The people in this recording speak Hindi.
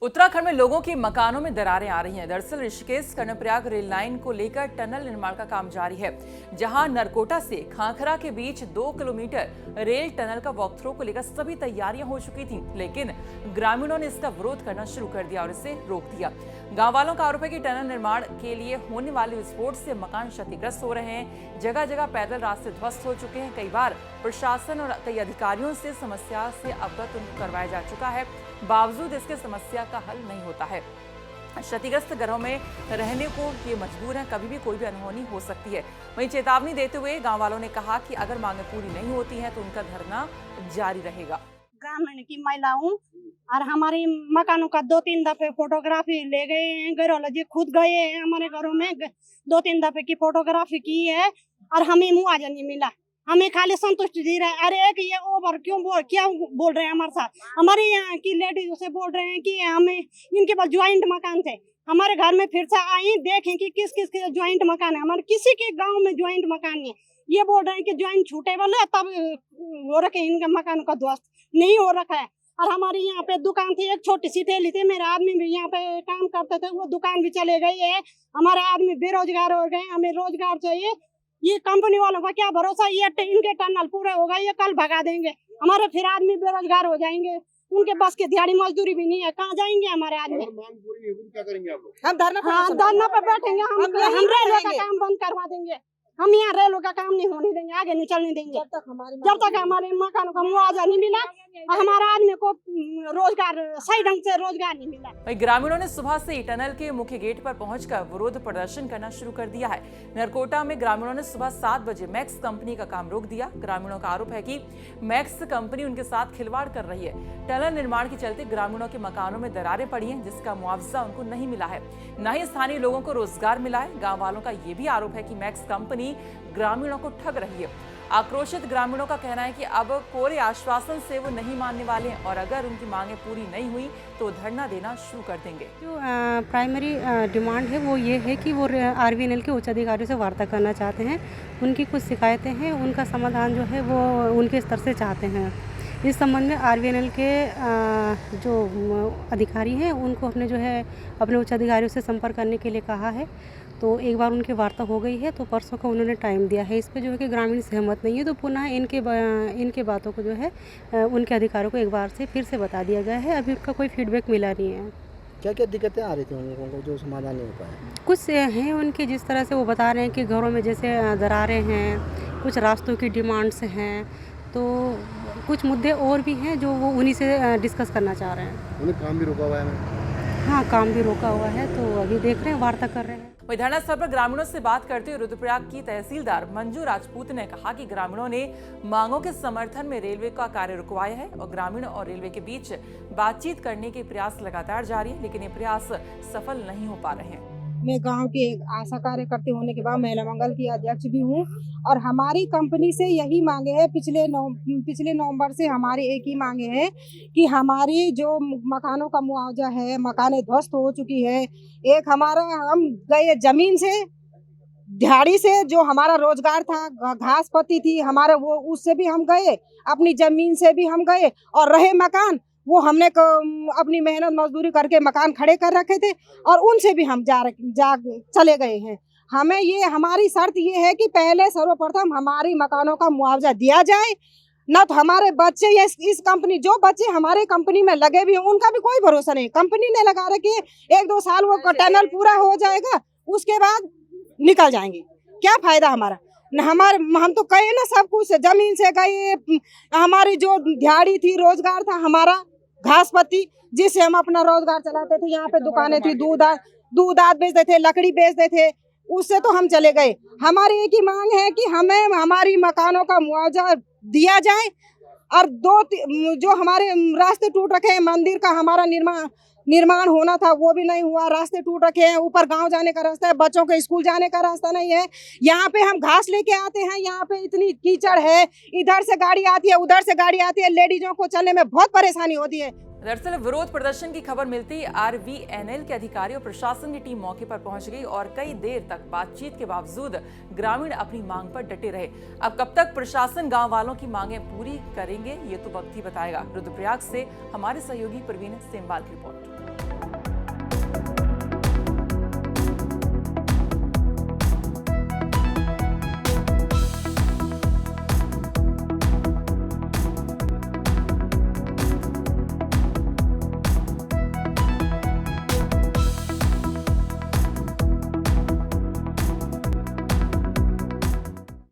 उत्तराखंड में लोगों के मकानों में दरारें आ रही हैं। दरअसल ऋषिकेश कर्णप्रयाग रेल लाइन को लेकर टनल निर्माण का काम जारी है, जहां नरकोटा से खांखरा के बीच 2 किलोमीटर रेल टनल का वॉक थ्रू को लेकर सभी तैयारियां हो चुकी थीं, लेकिन ग्रामीणों ने इसका विरोध करना शुरू कर दिया और इसे रोक दिया। गांव वालों का आरोप है कि टनल निर्माण के लिए होने वाले विस्फोट से मकान क्षतिग्रस्त हो रहे हैं। जगह जगह पैदल रास्ते ध्वस्त हो चुके हैं। कई बार प्रशासन और कई अधिकारियों से समस्या से अवगत करवाया जा चुका है, बावजूद इसके समस्या का हल नहीं होता है। क्षतिग्रस्त घरों में रहने को ये मजबूर हैं, कभी भी कोई भी अनहोनी हो सकती है। वहीं चेतावनी देते हुए गांव वालों ने कहा कि अगर मांगें पूरी नहीं होती हैं तो उनका धरना जारी रहेगा। ग्रामीण की महिला हूँ और हमारे मकानों का 2-3 दफे फोटोग्राफी ले गए हैं। घरवाले खुद गए हैं, हमारे घरों में 2-3 दफे की फोटोग्राफी की है और हमें मुआवजा नहीं मिला। हमें खाली संतुष्टि दी रहा है। अरे कि ये ओवर क्यों बोल रहे हैं हमारे साथ। हमारे यहाँ की लेडीज से बोल रहे हैं कि हमें इनके पास ज्वाइंट मकान थे। हमारे घर में फिर से आई देखें कि किस किस के ज्वाइंट मकान है। हमारे किसी के गांव में ज्वाइंट मकान नहीं है। ये बोल रहे हैं कि ज्वाइंट छूटे वाले तब हो रखे इनके मकान का ध्वस्त नहीं हो रखा है। और हमारी यहाँ पे दुकान थी, एक छोटी सी ठेली थी, मेरे आदमी भी यहाँ पे काम करते थे, वो दुकान भी चले गई है। हमारे आदमी बेरोजगार हो गए, हमें रोजगार चाहिए। ये कंपनी वालों का क्या भरोसा, ये इनके टनल पूरे हो गए, ये कल भगा देंगे, हमारे फिर आदमी बेरोजगार हो जाएंगे। उनके बस की दिहाड़ी मजदूरी भी नहीं है, कहाँ जाएंगे हमारे आदमी। मांग पूरी नहीं होगी, क्या करेंगे आप लोग? हम धरना पे बैठेंगे, हम रेलवे का काम बंद करवा देंगे। हम यहाँ रेलवे का काम नहीं होने देंगे, आगे नहीं चलने देंगे जब तक हमारे मकानों का मुआवजा नहीं मिला, हमारे आदमी को रोजगार सही ढंग से रोजगार नहीं मिला। वहीं ग्रामीणों ने सुबह से ही टनल के मुख्य गेट पर पहुंचकर विरोध प्रदर्शन करना शुरू कर दिया है। नरकोटा में ग्रामीणों ने सुबह 7 बजे मैक्स कंपनी का काम रोक दिया। ग्रामीणों का आरोप है कि मैक्स कंपनी उनके साथ खिलवाड़ कर रही है। टनल निर्माण के चलते ग्रामीणों के मकानों में दरारें पड़ी हैं, जिसका मुआवजा उनको नहीं मिला है, न ही स्थानीय लोगों को रोजगार मिला है। गाँव वालों का ये भी आरोप है कि मैक्स कंपनी ग्रामीणों को ठग रही है। आक्रोशित ग्रामीणों का कहना है कि अब कोरे आश्वासन से वो नहीं मानने वाले हैं और अगर उनकी मांगें पूरी नहीं हुई तो धरना देना शुरू कर देंगे। जो प्राइमरी डिमांड है वो ये है कि वो आरवीएनएल के उच्च अधिकारियों से वार्ता करना चाहते हैं। उनकी कुछ शिकायतें हैं, उनका समाधान जो है वो उनके स्तर से चाहते हैं। इस संबंध में आरवीएनएल के जो अधिकारी हैं उनको अपने उच्च अधिकारियों से संपर्क करने के लिए कहा है। तो एक बार उनकी वार्ता हो गई है, तो परसों का उन्होंने टाइम दिया है। इस पे जो है कि ग्रामीण सहमत नहीं है, तो पुनः इनके बातों को जो है उनके अधिकारियों को एक बार से फिर से बता दिया गया है। अभी उनका कोई फीडबैक मिला नहीं है। क्या क्या दिक्कतें आ रही थी उन लोगों को जो समाधान नहीं हो पाया? कुछ हैं उनके, जिस तरह से वो बता रहे हैं कि घरों में जैसे दरारें हैं, कुछ रास्तों की डिमांड्स हैं, तो कुछ मुद्दे और भी हैं जो वो उन्हीं से डिस्कस करना चाह रहे हैं। उन्हें काम भी रोका हुआ है? हाँ, काम भी रोका हुआ है, तो अभी देख रहे हैं, वार्ता कर रहे हैं। वहीं धरना स्थल पर ग्रामीणों से बात करते हुए रुद्रप्रयाग की तहसीलदार मंजू राजपूत ने कहा कि ग्रामीणों ने मांगों के समर्थन में रेलवे का कार्य रुकवाया है और ग्रामीण और रेलवे के बीच बातचीत करने के प्रयास लगातार जारी है, लेकिन ये प्रयास सफल नहीं हो पा रहे हैं। मैं गांव की एक आशा कार्यकर्ती होने के बाद महिला मंगल की अध्यक्ष भी हूं और हमारी कंपनी से यही मांगे हैं। पिछले नवंबर से हमारी एक ही मांगे है कि हमारी जो मकानों का मुआवजा है, मकानें ध्वस्त हो चुकी है। एक हम गए जमीन से, दिहाड़ी से जो हमारा रोजगार था, घास पत्ती थी हमारे, वो उससे भी हम गए, अपनी जमीन से भी हम गए, और रहे मकान वो हमने अपनी मेहनत मजदूरी करके मकान खड़े कर रखे थे और उनसे भी हम जा चले गए हैं। हमारी शर्त ये है कि पहले सर्वप्रथम हमारी मकानों का मुआवजा दिया जाए, न तो हमारे बच्चे या इस कंपनी, जो बच्चे हमारे कंपनी में लगे भी हैं उनका भी कोई भरोसा नहीं। कंपनी ने लगा रखी है, 1-2 साल वो टनल पूरा हो जाएगा, उसके बाद निकल जाएंगे, क्या फायदा हमारा। हम तो कहे ना, सब कुछ जमीन से गए, हमारी जो दिहाड़ी थी, रोजगार था हमारा, घास पत्ती जिससे हम अपना रोजगार चलाते थे। यहाँ पे दुकानें थी, दूध आद बेचते थे, लकड़ी बेचते थे, उससे तो हम चले गए। हमारी एक ही मांग है कि हमें हमारी मकानों का मुआवजा दिया जाए और जो हमारे रास्ते टूट रखे हैं, मंदिर का हमारा निर्माण होना था वो भी नहीं हुआ, रास्ते टूट रखे हैं, ऊपर गांव जाने का रास्ता है, बच्चों के स्कूल जाने का रास्ता नहीं है। यहाँ पे हम घास लेके आते हैं, यहाँ पे इतनी कीचड़ है, इधर से गाड़ी आती है, उधर से गाड़ी आती है, लेडीजों को चलने में बहुत परेशानी होती है। दरअसल विरोध प्रदर्शन की खबर मिलती ही आरवीएनएल के अधिकारी और प्रशासन की टीम मौके पर पहुंच गई और कई देर तक बातचीत के बावजूद ग्रामीण अपनी मांग पर डटे रहे। अब कब तक प्रशासन गांव वालों की मांगें पूरी करेंगे, ये तो वक्त ही बताएगा। रुद्रप्रयाग से हमारे सहयोगी प्रवीण सेमवाल की रिपोर्ट।